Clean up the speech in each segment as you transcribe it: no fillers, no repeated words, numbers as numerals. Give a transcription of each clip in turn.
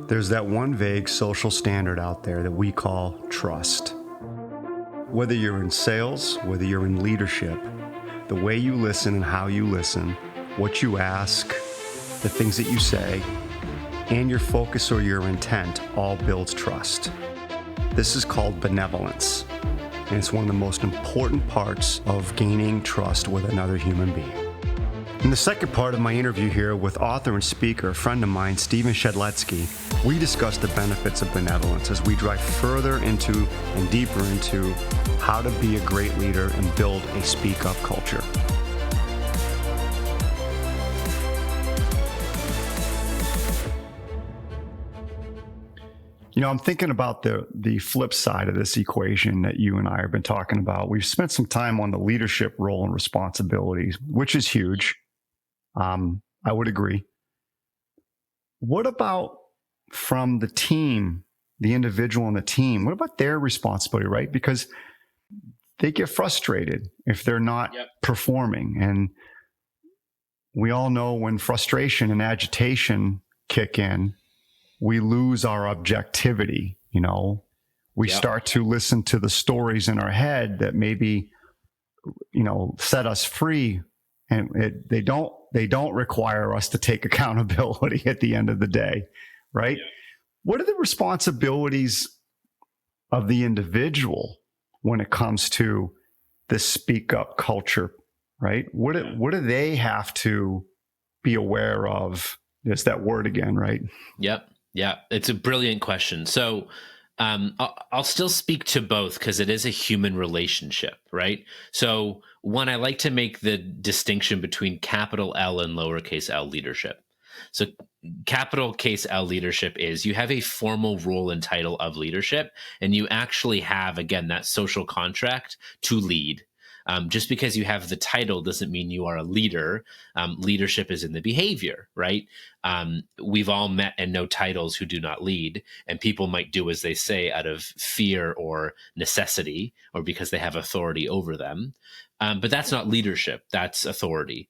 There's that one vague social standard out there that we call trust. Whether you're in sales, whether you're in leadership, the way you listen and how you listen, what you ask, the things that you say, and your focus or your intent all builds trust. This is called benevolence, and it's one of the most important parts of gaining trust with another human being. In the second part of my interview here with author and speaker, a friend of mine, Stephen Shedletzky, we discuss the benefits of benevolence as we dive further into and deeper into how to be a great leader and build a speak-up culture. You know, I'm thinking about the flip side of this equation that you and I have been talking about. We've spent some time on the leadership role and responsibilities, which is huge. I would agree. What about from the team, the individual on the team? What about their responsibility, right? Because they get frustrated if they're not performing. And we all know when frustration and agitation kick in, we lose our objectivity. You know, we start to listen to the stories in our head that maybe, you know, set us free. And they don't require us to take accountability at the end of the day, right? Yeah. What are the responsibilities of the individual when it comes to this speak up culture, right? What do they have to be aware of? There's that word again, right? Yep. Yeah. It's a brilliant question. So I'll still speak to both because it is a human relationship, right? So one, I like to make the distinction between capital L and lowercase l leadership. So capital case L leadership is you have a formal role and title of leadership, and you actually have, again, that social contract to lead. Just because you have the title doesn't mean you are a leader. Leadership is in the behavior, right? We've all met and know titles who do not lead, and people might do as they say out of fear or necessity, or because they have authority over them. But that's not leadership. That's authority.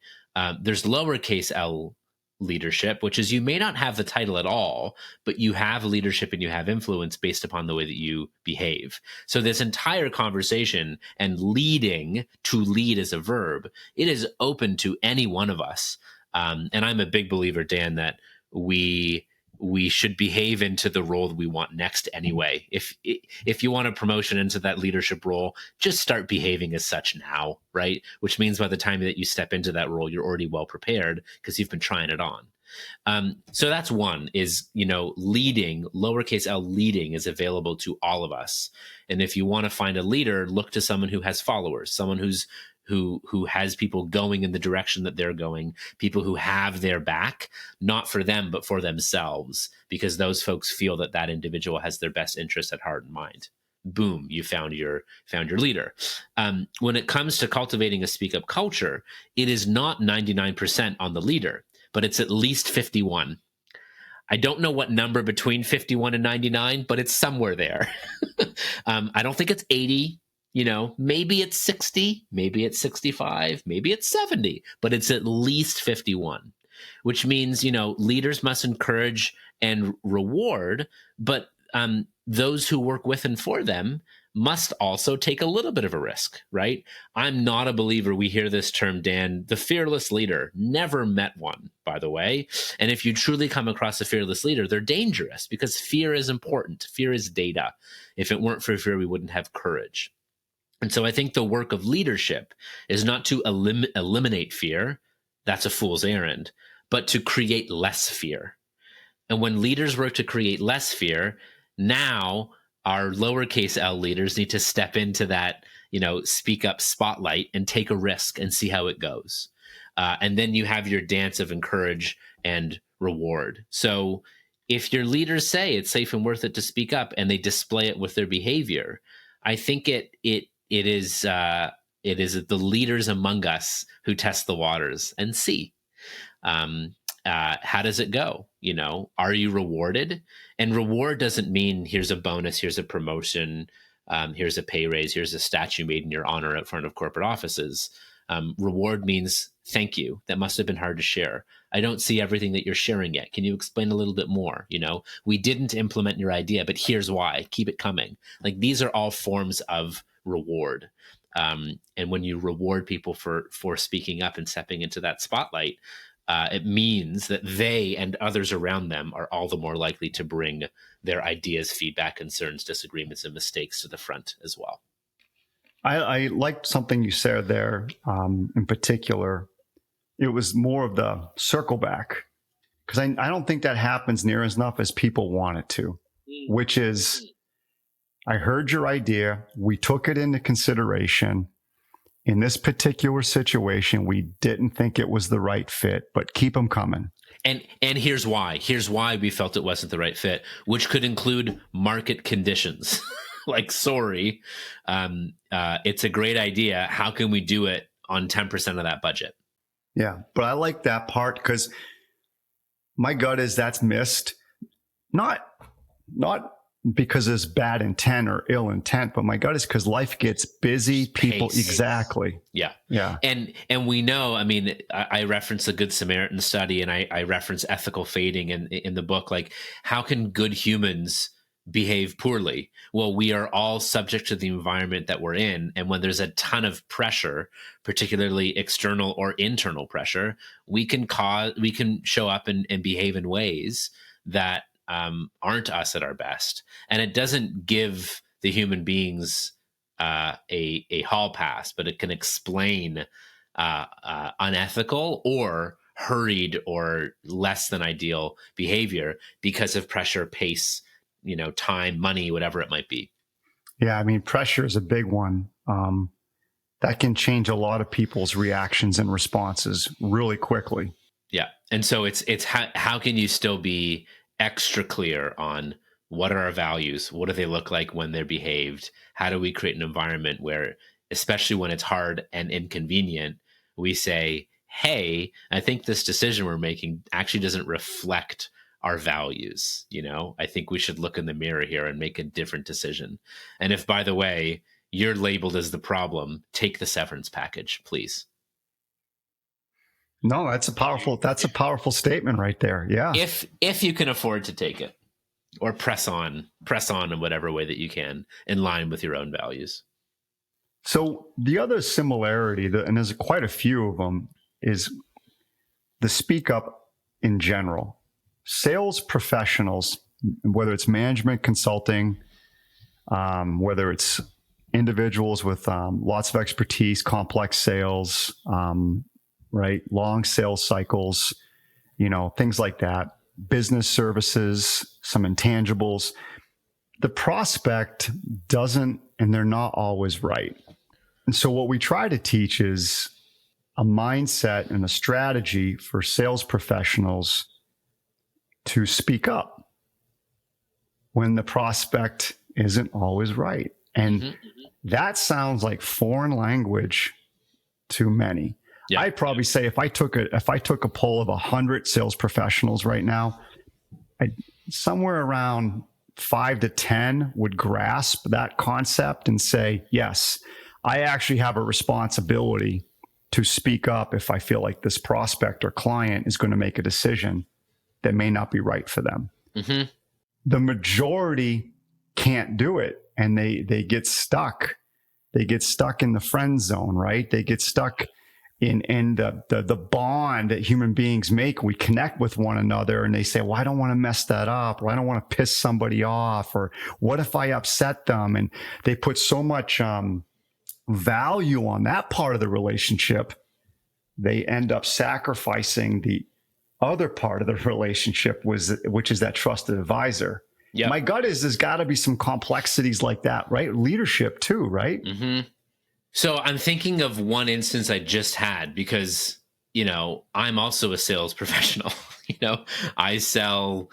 There's lowercase l leadership, which is you may not have the title at all, but you have leadership and you have influence based upon the way that you behave. So this entire conversation and leading, to lead as a verb, it is open to any one of us. And I'm a big believer, Dan, that we should behave into the role that we want next anyway. If you want a promotion into that leadership role, just start behaving as such now, right? Which means by the time that you step into that role, you're already well prepared because you've been trying it on. So that's one is, you know, leading, lowercase l leading is available to all of us. And if you want to find a leader, look to someone who has followers, someone who has people going in the direction that they're going, people who have their back, not for them, but for themselves, because those folks feel that that individual has their best interest at heart and mind. Boom, you found your leader. When it comes to cultivating a speak up culture, it is not 99% on the leader, but it's at least 51. I don't know what number between 51 and 99, but it's somewhere there. I don't think it's 80. You know, maybe it's 60, maybe it's 65, maybe it's 70, but it's at least 51, which means, you know, leaders must encourage and reward, but those who work with and for them must also take a little bit of a risk, right? I'm not a believer. We hear this term, Dan, the fearless leader. Never met one, by the way. And if you truly come across a fearless leader, they're dangerous because fear is important. Fear is data. If it weren't for fear, we wouldn't have courage. And so I think the work of leadership is not to eliminate fear. That's a fool's errand, but to create less fear. And when leaders work to create less fear, now our lowercase l leaders need to step into that, you know, speak up spotlight and take a risk and see how it goes. And then you have your dance of encourage and reward. So if your leaders say it's safe and worth it to speak up and they display it with their behavior, I think it is the leaders among us who test the waters and see how does it go? You know, are you rewarded? And reward doesn't mean here's a bonus, here's a promotion, here's a pay raise, here's a statue made in your honor out front of corporate offices. Reward means thank you. That must have been hard to share. I don't see everything that you're sharing yet. Can you explain a little bit more? We didn't implement your idea, but here's why. Keep it coming. Like, these are all forms of reward. And when you reward people for speaking up and stepping into that spotlight, it means that they and others around them are all the more likely to bring their ideas, feedback, concerns, disagreements, and mistakes to the front as well. I liked something you said there in particular. It was more of the circle back, because I don't think that happens near as enough as people want it to, which is, I heard your idea. We took it into consideration. In this particular situation, we didn't think it was the right fit, but keep them coming. And here's why. Here's why we felt it wasn't the right fit, which could include market conditions. Like, sorry, it's a great idea. How can we do it on 10% of that budget? Yeah, but I like that part, because my gut is that's missed. Not because there's bad intent or ill intent, but my gut is because life gets busy. People, exactly. Yeah. Yeah. And we know, I mean, I reference the Good Samaritan study, and I reference ethical fading in the book. Like, how can good humans behave poorly? Well, we are all subject to the environment that we're in. And when there's a ton of pressure, particularly external or internal pressure, we can show up and behave in ways that aren't us at our best. And it doesn't give the human beings a hall pass, but it can explain unethical or hurried or less than ideal behavior because of pressure, pace, time, money, whatever it might be. Yeah, I mean, pressure is a big one. That can change a lot of people's reactions and responses really quickly. Yeah. And so it's how can you still be extra clear on what are our values? What do they look like when they're behaved? How do we create an environment where, especially when it's hard and inconvenient, we say, hey, I think this decision we're making actually doesn't reflect our values. I think we should look in the mirror here and make a different decision. And if, by the way, you're labeled as the problem, take the severance package, please. No, that's a powerful statement right there. Yeah. If you can afford to take it, or press on in whatever way that you can, in line with your own values. So the other similarity, and there's quite a few of them, is the speak up in general. Sales professionals, whether it's management consulting, whether it's individuals with lots of expertise, complex sales, right, long sales cycles, things like that, business services, some intangibles, the prospect doesn't, and they're not always right. And so what we try to teach is a mindset and a strategy for sales professionals to speak up when the prospect isn't always right. And that sounds like foreign language to many. Yeah. I'd probably say if I took a poll of 100 sales professionals right now, somewhere around 5 to 10 would grasp that concept and say, yes, I actually have a responsibility to speak up if I feel like this prospect or client is going to make a decision that may not be right for them. Mm-hmm. The majority can't do it, and they get stuck. They get stuck in the friend zone, right? They get stuck in the bond that human beings make. We connect with one another, and they say, well, I don't want to mess that up, or I don't want to piss somebody off, or what if I upset them? And they put so much value on that part of the relationship, they end up sacrificing the other part of the relationship, which is that trusted advisor. Yep. My gut is there's got to be some complexities like that, right? Leadership too, right? Mm-hmm. So I'm thinking of one instance I just had because, I'm also a sales professional. I sell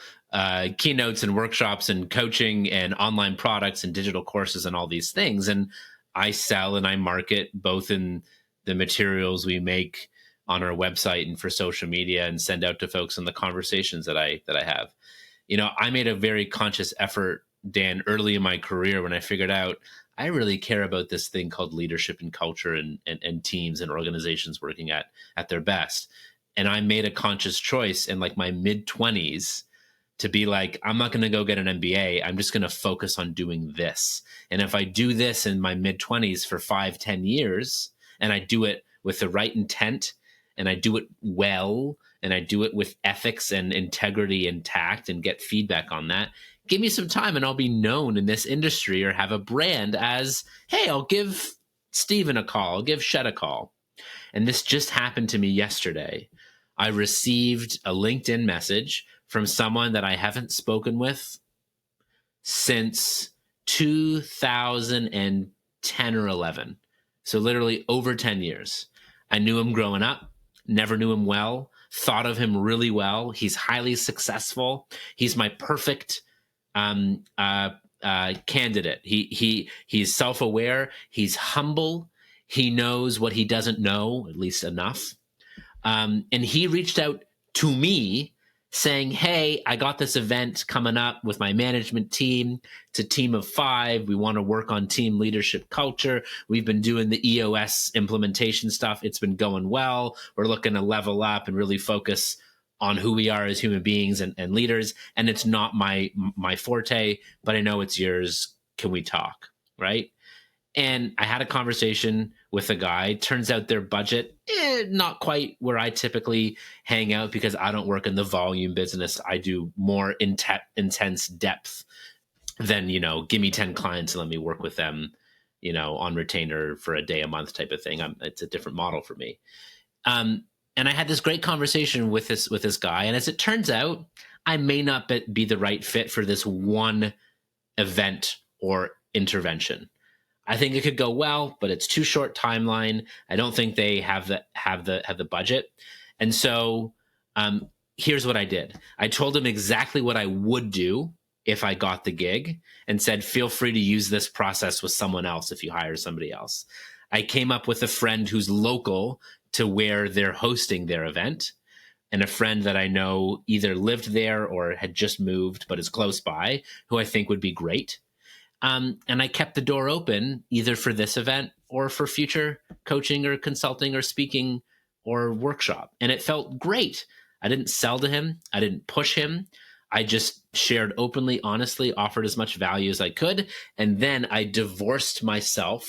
keynotes and workshops and coaching and online products and digital courses and all these things. And I sell and I market both in the materials we make on our website and for social media and send out to folks in the conversations that I have. I made a very conscious effort, Dan, early in my career when I figured out I really care about this thing called leadership and culture and teams and organizations working at their best. And I made a conscious choice in like my mid-20s to be like, I'm not going to go get an MBA. I'm just going to focus on doing this. And if I do this in my mid-20s for 5-10 years, and I do it with the right intent, and I do it well, and I do it with ethics and integrity and tact and get feedback on that, give me some time and I'll be known in this industry or have a brand as, hey, I'll give Stephen a call, I'll give Shed a call. And this just happened to me yesterday. I received a LinkedIn message from someone that I haven't spoken with since 2010 or 11. So literally over 10 years. I knew him growing up, never knew him well, thought of him really well. He's highly successful. He's my perfect candidate. He's self-aware. He's humble. He knows what he doesn't know, at least enough. And he reached out to me saying, hey, I got this event coming up with my management team. It's a team of 5. We want to work on team leadership culture. We've been doing the EOS implementation stuff. It's been going well. We're looking to level up and really focus on who we are as human beings and leaders. And it's not my forte, but I know it's yours. Can we talk? Right? And I had a conversation with a guy. Turns out their budget, not quite where I typically hang out because I don't work in the volume business. I do more intense depth than, give me 10 clients and let me work with them, on retainer for a day, a month type of thing. It's a different model for me. And I had this great conversation with this guy. And as it turns out, I may not be the right fit for this one event or intervention. I think it could go well, but it's too short timeline. I don't think they have the budget. And so here's what I did. I told him exactly what I would do if I got the gig and said, feel free to use this process with someone else if you hire somebody else. I came up with a friend who's local to where they're hosting their event, and a friend that I know either lived there or had just moved but is close by, who I think would be great. And I kept the door open either for this event or for future coaching or consulting or speaking or workshop. And it felt great. I didn't sell to him. I didn't push him. I just shared openly, honestly, offered as much value as I could. And then I divorced myself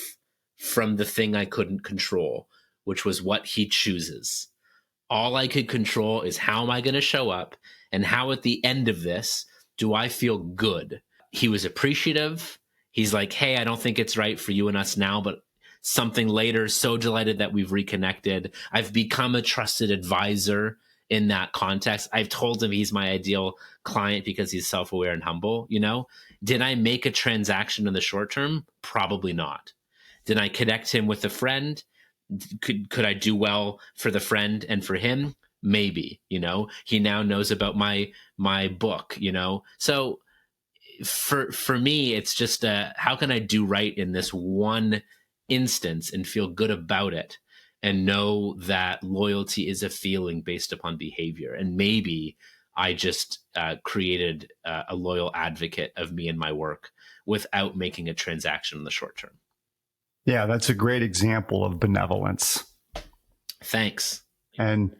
from the thing I couldn't control, which was what he chooses. All I could control is how am I going to show up and how at the end of this do I feel good? He was appreciative. He's like, hey, I don't think it's right for you and us now, but something later. So delighted that we've reconnected. I've become a trusted advisor in that context. I've told him he's my ideal client because he's self-aware and humble. Did I make a transaction in the short term? Probably not. Did I connect him with a friend? Could I do well for the friend and for him? Maybe. He now knows about my book. So for me, it's just how can I do right in this one instance and feel good about it and know that loyalty is a feeling based upon behavior. And maybe I just created a loyal advocate of me and my work without making a transaction in the short term. Yeah, that's a great example of benevolence. Thanks. And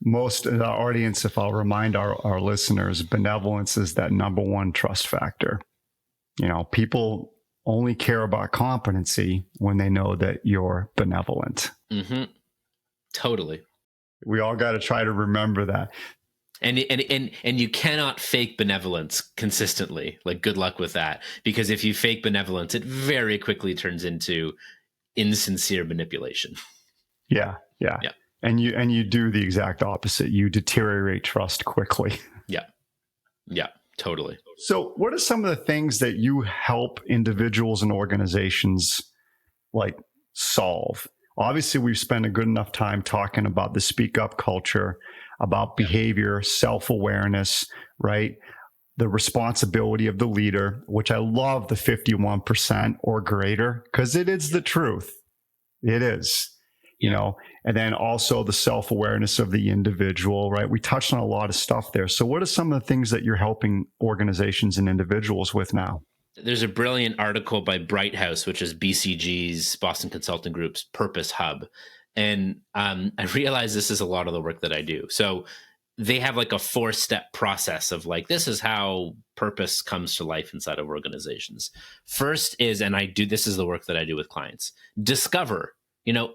most of our audience, if I'll remind our listeners, benevolence is that number one trust factor. People only care about competency when they know that you're benevolent. Mm-hmm. Totally. We all got to try to remember that. And you cannot fake benevolence consistently. Like, good luck with that. Because if you fake benevolence, it very quickly turns into insincere manipulation. Yeah. And you do the exact opposite. You deteriorate trust quickly. Yeah, totally. So what are some of the things that you help individuals and organizations solve? Obviously, we've spent a good enough time talking about the speak up culture, about behavior, self-awareness, right? The responsibility of the leader, which I love the 51% or greater, because it is the truth. It is. And then also the self-awareness of the individual, right? We touched on a lot of stuff there. So what are some of the things that you're helping organizations and individuals with now? There's a brilliant article by Brighthouse, which is BCG's, Boston Consulting Group's Purpose Hub. And I realize this is a lot of the work that I do. So they have like a 4-step process of like, this is how purpose comes to life inside of organizations. First is, and this is the work that I do with clients, discover,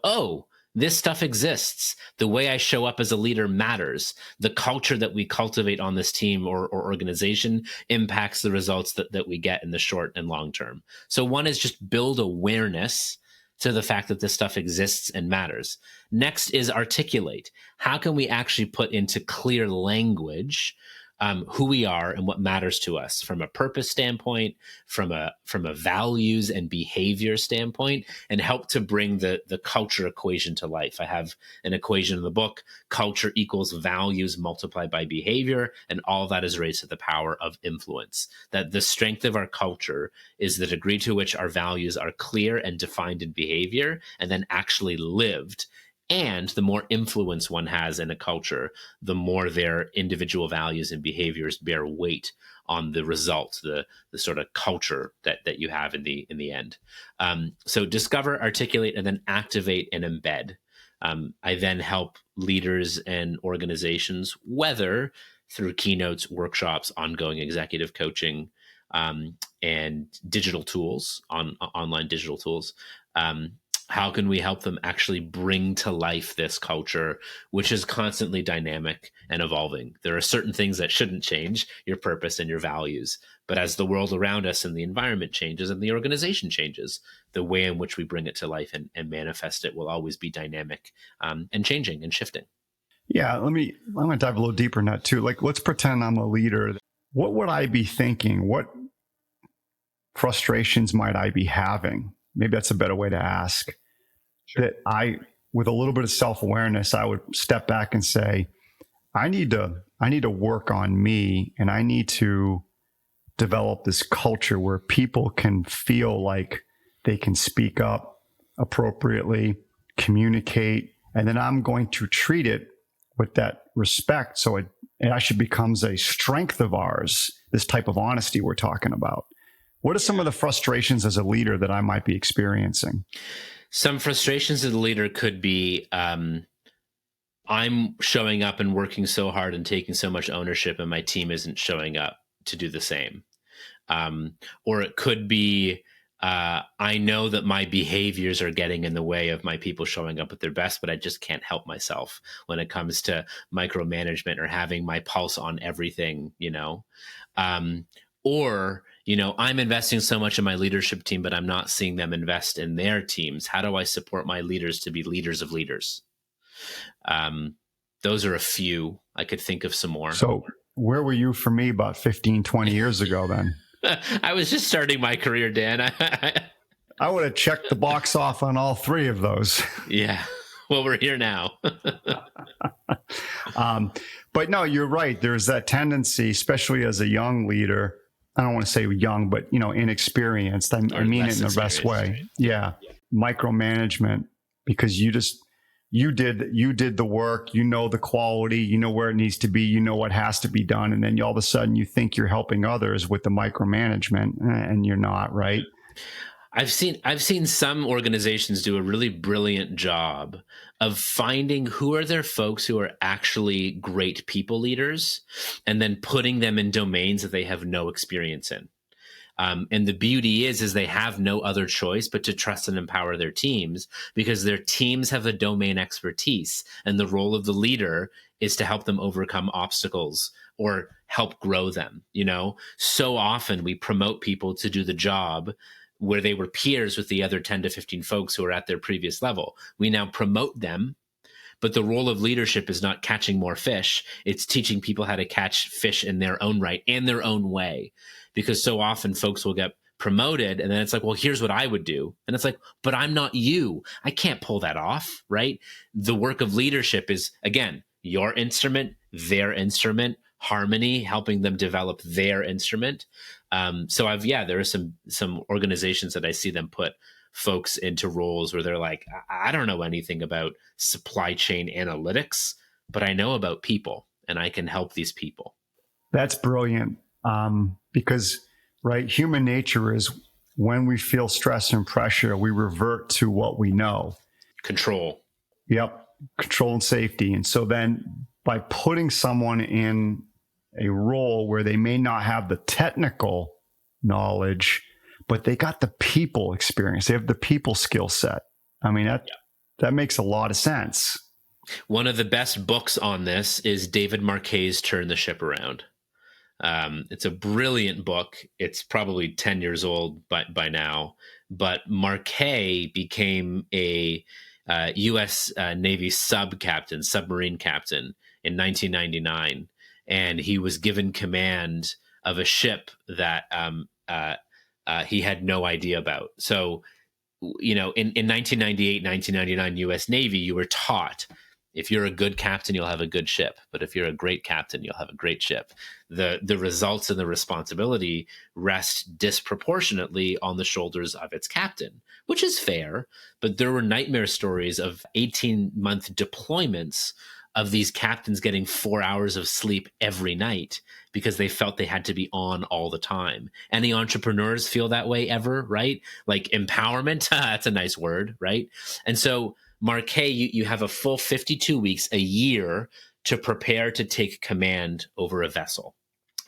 oh, this stuff exists. The way I show up as a leader matters. The culture that we cultivate on this team or organization impacts the results that we get in the short and long term. So one is just build awareness to the fact that this stuff exists and matters. Next is articulate. How can we actually put into clear language who we are and what matters to us from a purpose standpoint, from a values and behavior standpoint, and help to bring the culture equation to life. I have an equation in the book: culture equals values multiplied by behavior, and all that is raised to the power of influence. That the strength of our culture is the degree to which our values are clear and defined in behavior and then actually lived. And the more influence one has in a culture, the more their individual values and behaviors bear weight on the result, the sort of culture that you have in the end. So discover, articulate, and then activate and embed. I then help leaders and organizations, whether through keynotes, workshops, ongoing executive coaching, and digital tools, online digital tools. How can we help them actually bring to life this culture, which is constantly dynamic and evolving? There are certain things that shouldn't change, your purpose and your values. But as the world around us and the environment changes and the organization changes, the way in which we bring it to life and manifest it will always be dynamic and changing and shifting. Yeah, I'm going to dive a little deeper in that too. Like, let's pretend I'm a leader. What would I be thinking? What frustrations might I be having? Maybe that's a better way to ask. Sure. That with a little bit of self-awareness, I would step back and say, I need to work on me, and I need to develop this culture where people can feel like they can speak up appropriately, communicate, and then I'm going to treat it with that respect. So it actually becomes a strength of ours, this type of honesty we're talking about. What are some of the frustrations as a leader that I might be experiencing? Some frustrations as a leader could be, I'm showing up and working so hard and taking so much ownership, and my team isn't showing up to do the same. Or it could be, I know that my behaviors are getting in the way of my people showing up at their best, but I just can't help myself when it comes to micromanagement or having my pulse on everything, or, I'm investing so much in my leadership team, but I'm not seeing them invest in their teams. How do I support my leaders to be leaders of leaders? Those are a few. I could think of some more. So where were you for me about 15, 20 years ago then? I was just starting my career, Dan. I would have checked the box off on all three of those. Yeah. Well, we're here now. But no, you're right. There's that tendency, especially as a young leader. I don't want to say young, but inexperienced. I mean it in the best way. Right? Yeah. Micromanagement, because you did the work, the quality, where it needs to be, what has to be done. And then all of a sudden you think you're helping others with the micromanagement, and you're not, right? I've seen some organizations do a really brilliant job of finding who are their folks who are actually great people leaders, and then putting them in domains that they have no experience in. And the beauty is they have no other choice but to trust and empower their teams, because their teams have a domain expertise, and the role of the leader is to help them overcome obstacles or help grow them. So often we promote people to do the job where they were peers with the other 10 to 15 folks who are at their previous level. We now promote them, but the role of leadership is not catching more fish. It's teaching people how to catch fish in their own right and their own way. Because so often folks will get promoted and then it's like, well, here's what I would do. And it's like, but I'm not you. I can't pull that off, right? The work of leadership is, again, your instrument, their instrument, harmony, helping them develop their instrument. So there are some organizations that I see them put folks into roles where they're like, I don't know anything about supply chain analytics, but I know about people and I can help these people. That's brilliant. Because, right, human nature is when we feel stress and pressure, we revert to what we know. Control. Yep. Control and safety. And so then by putting someone in a role where they may not have the technical knowledge, but they got the people experience, they have the people skill set. I mean, that makes a lot of sense. One of the best books on this is David Marquet's Turn the Ship Around. It's a brilliant book. It's probably 10 years old by now, but Marquet became a U.S. Navy submarine captain in 1999, and he was given command of a ship that he had no idea about. So, in 1998, 1999 U.S. Navy, you were taught, if you're a good captain, you'll have a good ship. But if you're a great captain, you'll have a great ship. The results and the responsibility rest disproportionately on the shoulders of its captain, which is fair. But there were nightmare stories of 18-month deployments of these captains getting 4 hours of sleep every night because they felt they had to be on all the time. Any entrepreneurs feel that way ever, right? Like empowerment, that's a nice word, right? And so Marquet, you have a full 52 weeks, a year, to prepare to take command over a vessel.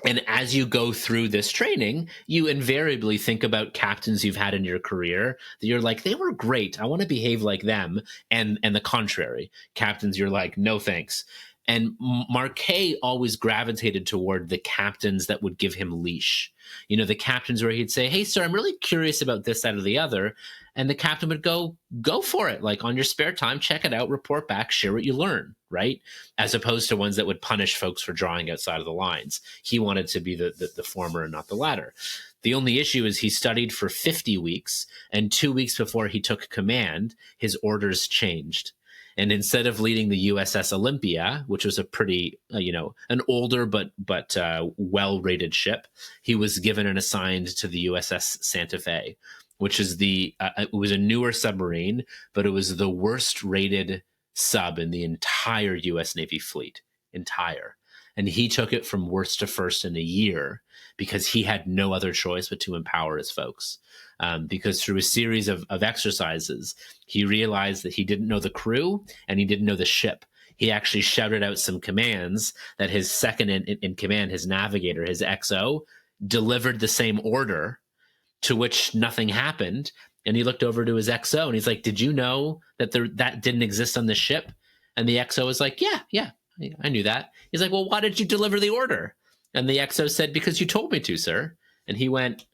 And as you go through this training, you invariably think about captains you've had in your career that you're like, they were great, I want to behave like them. And the contrary, captains you're like, no thanks. And Marquet always gravitated toward the captains that would give him leash. The captains where he'd say, hey, sir, I'm really curious about this, that, or the other. And the captain would go for it. Like on your spare time, check it out, report back, share what you learn, right? As opposed to ones that would punish folks for drawing outside of the lines. He wanted to be the former and not the latter. The only issue is he studied for 50 weeks, and 2 weeks before he took command, his orders changed. And instead of leading the USS Olympia, which was a pretty, an older but well-rated ship, he was given and assigned to the USS Santa Fe, which is it was a newer submarine, but it was the worst-rated sub in the entire U.S. Navy fleet, entire. And he took it from worst to first in a year because he had no other choice but to empower his folks. Because through a series of exercises, he realized that he didn't know the crew and he didn't know the ship. He actually shouted out some commands that his second in command, his navigator, his XO, delivered the same order, to which nothing happened. And he looked over to his XO and he's like, did you know that that didn't exist on the ship? And the XO was like, yeah, I knew that. He's like, well, why did you deliver the order? And the XO said, because you told me to, sir. And he went,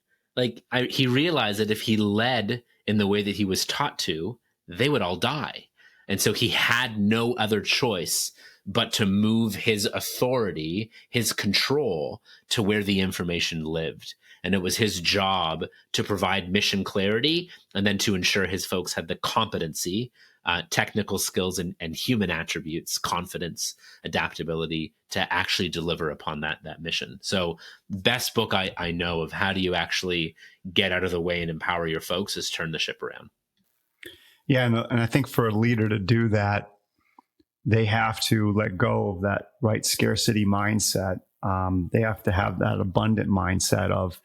he realized that if he led in the way that he was taught to, they would all die. And so he had no other choice but to move his authority, his control, to where the information lived. And it was his job to provide mission clarity and then to ensure his folks had the competency, technical skills, and human attributes, confidence, adaptability, to actually deliver upon that mission. So best book I know of how do you actually get out of the way and empower your folks is Turn the Ship Around. Yeah, and I think for a leader to do that, they have to let go of that scarcity mindset. They have to have that abundant mindset of,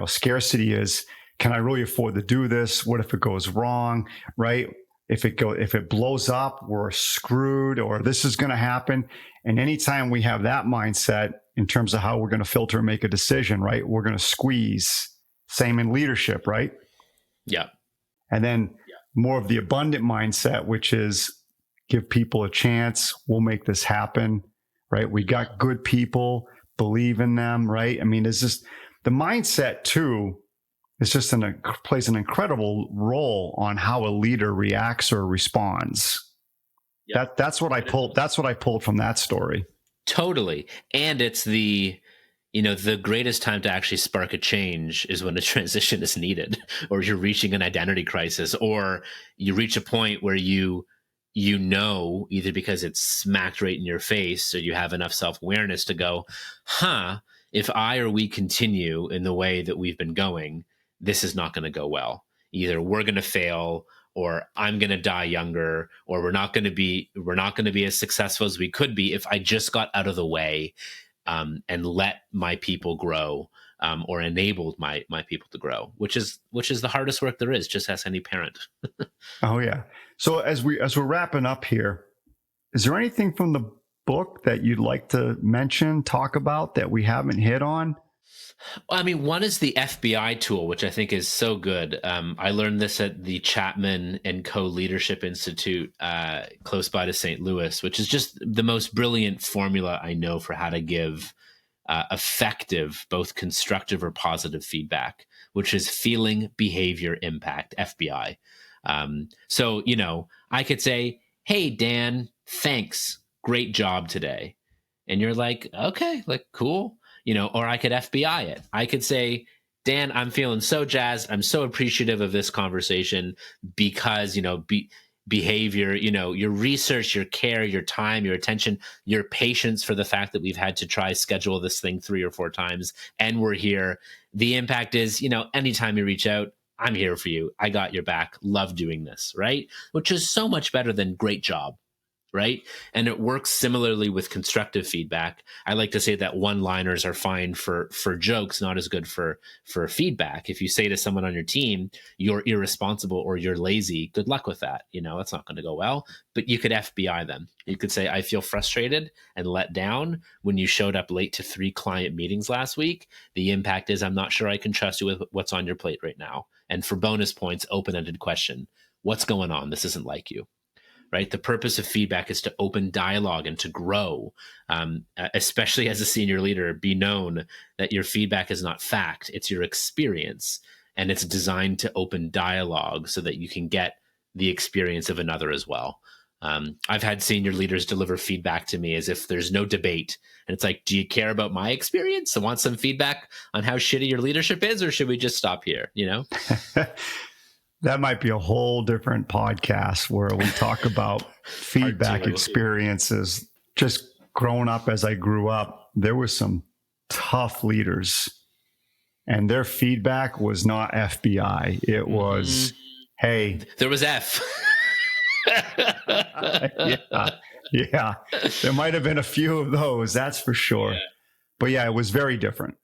scarcity is, can I really afford to do this? What if it goes wrong, right? If it blows up, we're screwed, or this is going to happen. And anytime we have that mindset in terms of how we're going to filter and make a decision, right, we're going to squeeze. Same in leadership, right? Yeah. And then more of the abundant mindset, which is give people a chance. We'll make this happen, right? We got good people, believe in them, right? I mean, it's just the mindset too. It's just plays an incredible role on how a leader reacts or responds. Yep. That's what I pulled. That's what I pulled from that story. Totally. And it's the greatest time to actually spark a change is when a transition is needed, or you're reaching an identity crisis, or you reach a point where either because it's smacked right in your face, or you have enough self-awareness to go, if I or we continue in the way that we've been going, this is not going to go well. Either we're going to fail, or I'm going to die younger, or we're not going to be as successful as we could be if I just got out of the way. and let my people grow, or enabled my people to grow, which is the hardest work there is. Just ask any parent. Oh yeah. So as we're wrapping up here, is there anything from the book that you'd like to mention, talk about that we haven't hit on? Well, I mean, one is the FBI tool, which I think is so good. I learned this at the Chapman and Co. Leadership Institute, close by to St. Louis, which is just the most brilliant formula I know for how to give effective, both constructive or positive feedback, which is feeling, behavior, impact, FBI. So, I could say, "Hey, Dan, thanks. Great job today." And you're like, "Okay, like, cool." Or I could FBI it. I could say, "Dan, I'm feeling so jazzed. I'm so appreciative of this conversation because, behavior, your research, your care, your time, your attention, your patience for the fact that we've had to try schedule this thing 3 or 4 times and we're here. The impact is, anytime you reach out, I'm here for you. I got your back. Love doing this," right? Which is so much better than "great job." Right. And it works similarly with constructive feedback. I like to say that one-liners are fine for jokes, not as good for feedback. If you say to someone on your team, "You're irresponsible" or "You're lazy," good luck with that. That's not going to go well. But you could FBI them. You could say, "I feel frustrated and let down when you showed up late to 3 client meetings last week. The impact is I'm not sure I can trust you with what's on your plate right now." And for bonus points, open-ended question: "What's going on? This isn't like you." Right? The purpose of feedback is to open dialogue and to grow. Especially as a senior leader, be known that your feedback is not fact, it's your experience. And it's designed to open dialogue so that you can get the experience of another as well. I've had senior leaders deliver feedback to me as if there's no debate. And it's like, "Do you care about my experience? I want some feedback on how shitty your leadership is, or should we just stop here?" That might be a whole different podcast where we talk about feedback experiences. Just growing up as I grew up, there were some tough leaders, and their feedback was not FBI. It was, "Hey." There was F. Yeah. There might have been a few of those, that's for sure. Yeah. But yeah, it was very different.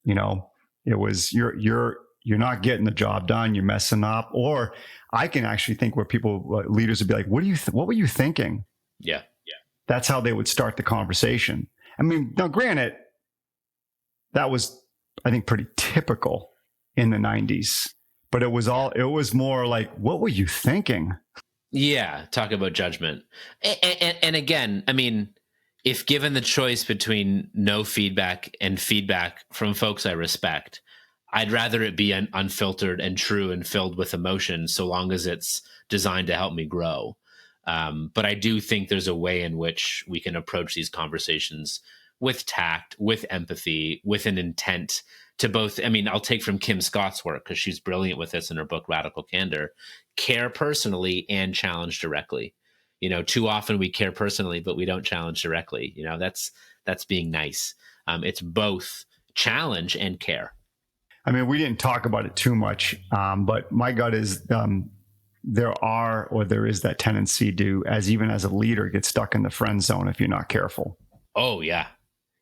It was you're not getting the job done. You're messing up. Or I can actually think where leaders would be like, "What were you thinking?" Yeah. That's how they would start the conversation. I mean, now granted, that was, I think, pretty typical in the 90s, but it was more like, "What were you thinking?" Yeah. Talk about judgment. And again, I mean, if given the choice between no feedback and feedback from folks I respect, I'd rather it be unfiltered and true and filled with emotion, so long as it's designed to help me grow. But I do think there's a way in which we can approach these conversations with tact, with empathy, with an intent to both. I mean, I'll take from Kim Scott's work, because she's brilliant with this in her book, Radical Candor: care personally and challenge directly. Too often we care personally, but we don't challenge directly. That's being nice. It's both challenge and care. I mean, we didn't talk about it too much, but my gut is there is that tendency to, even as a leader, get stuck in the friend zone if you're not careful. Oh, yeah.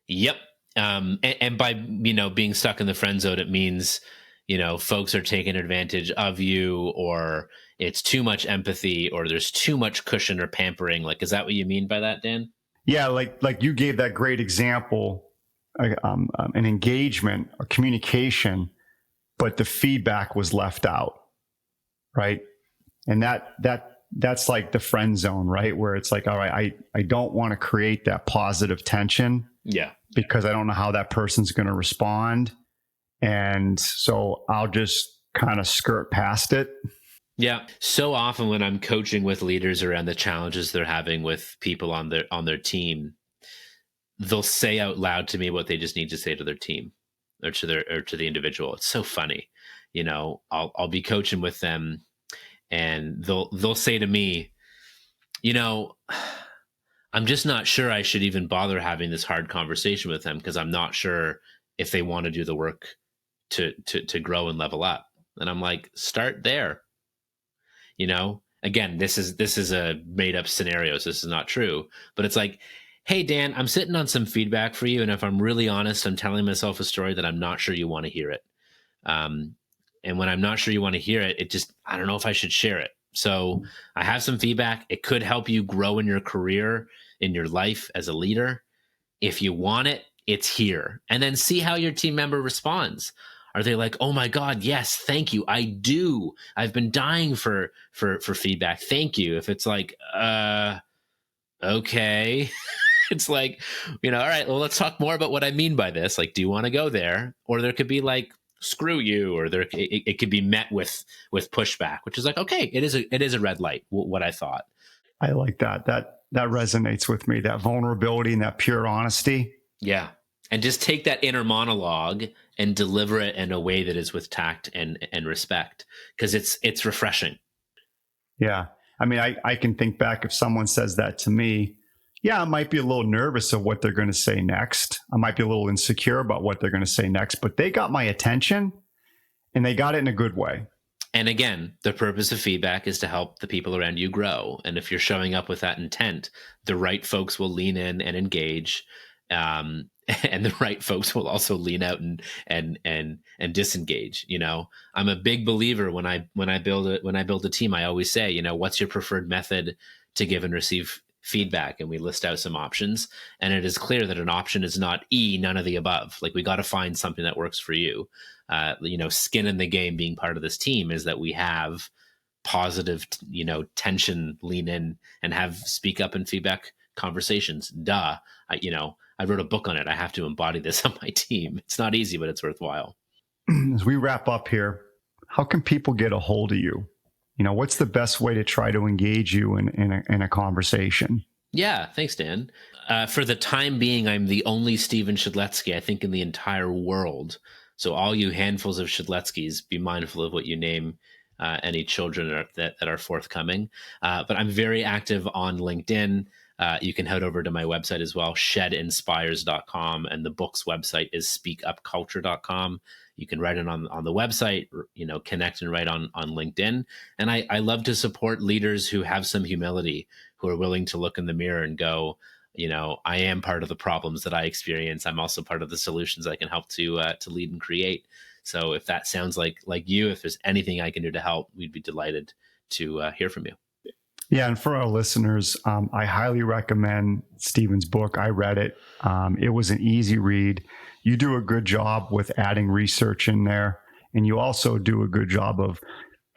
Yep. And by, being stuck in the friend zone, it means, folks are taking advantage of you, or it's too much empathy, or there's too much cushion or pampering. Like, is that what you mean by that, Dan? Yeah. Like you gave that great example, an engagement, a communication, but the feedback was left out, right? And that's like the friend zone, right? Where it's like, all right, I don't want to create that positive tension, because I don't know how that person's going to respond, and so I'll just kind of skirt past it. Yeah. So often when I'm coaching with leaders around the challenges they're having with people on their team, they'll say out loud to me what they just need to say to their team or to the individual. It's so funny. I'll be coaching with them, and they'll say to me, "I'm just not sure I should even bother having this hard conversation with them, because I'm not sure if they want to do the work to grow and level up." And I'm like, start there. Again, this is a made up scenario, so this is not true, but it's like, hey, Dan, I'm sitting on some feedback for you. And if I'm really honest, I'm telling myself a story that I'm not sure you want to hear it. Um, and when I'm not sure you want to hear it, I don't know if I should share it. So I have some feedback. It could help you grow in your career, in your life as a leader. If you want it, it's here. And then see how your team member responds. Are they like, oh my God, yes, thank you. I do. I've been dying for feedback. Thank you. If it's like, okay. It's like, all right, well, let's talk more about what I mean by this. Like, do you want to go there? Or there could be like, screw you, or it could be met with pushback, which is like, okay, it is a red light, what I thought. I like that. That resonates with me, that vulnerability and that pure honesty. Yeah. And just take that inner monologue and deliver it in a way that is with tact and respect, because it's refreshing. Yeah. I mean, I can think back if someone says that to me, yeah, I might be a little nervous of what they're going to say next. I might be a little insecure about what they're going to say next, but they got my attention and they got it in a good way. And again, the purpose of feedback is to help the people around you grow. And if you're showing up with that intent, the right folks will lean in and engage. And the right folks will also lean out and disengage. I'm a big believer when I build a team, I always say, what's your preferred method to give and receive feedback? And we list out some options, and it is clear that an option is not none of the above. Like, we got to find something that works for you. Skin in the game being part of this team is that we have positive, tension, lean in and have speak up and feedback conversations. I wrote a book on it. I have to embody this on my team. It's not easy, but it's worthwhile. As we wrap up here, how can people get a hold of you? What's the best way to try to engage you in a conversation? Yeah, thanks, Dan. For the time being, I'm the only Stephen Shedletzky, I think, in the entire world. So all you handfuls of Shedletskys, be mindful of what you name any children that are forthcoming. But I'm very active on LinkedIn. You can head over to my website as well, shedinspires.com, and the book's website is speakupculture.com. You can write it on the website, connect and write on LinkedIn. And I love to support leaders who have some humility, who are willing to look in the mirror and go, I am part of the problems that I experience. I'm also part of the solutions I can help to lead and create. So if that sounds like you, if there's anything I can do to help, we'd be delighted to hear from you. Yeah, and for our listeners, I highly recommend Stephen's book. I read it. It was an easy read. You do a good job with adding research in there, and you also do a good job of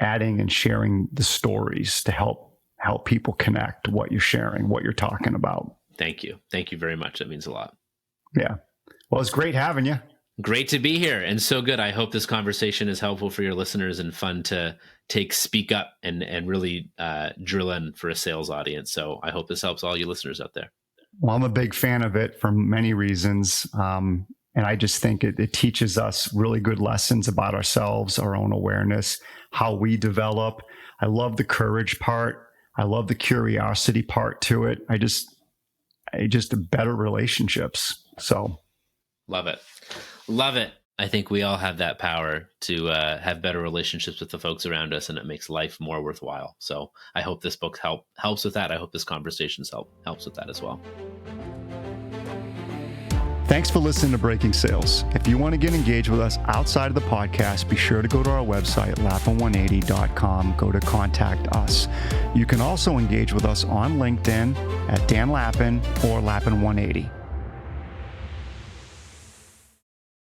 adding and sharing the stories to help people connect what you're sharing, what you're talking about. Thank you. Thank you very much. That means a lot. Yeah. Well, it's great having you. Great to be here, and so good. I hope this conversation is helpful for your listeners and fun to speak up and really drill in for a sales audience. So I hope this helps all you listeners out there. Well, I'm a big fan of it for many reasons. And I just think it teaches us really good lessons about ourselves, our own awareness, how we develop. I love the courage part. I love the curiosity part to it. I just better relationships. So love it. Love it. I think we all have that power to have better relationships with the folks around us, and it makes life more worthwhile. So I hope this book helps with that. I hope this conversation helps with that as well. Thanks for listening to Breaking Sales. If you want to get engaged with us outside of the podcast, be sure to go to our website, lappin180.com, go to contact us. You can also engage with us on LinkedIn at Dan Lappin or Lappin180.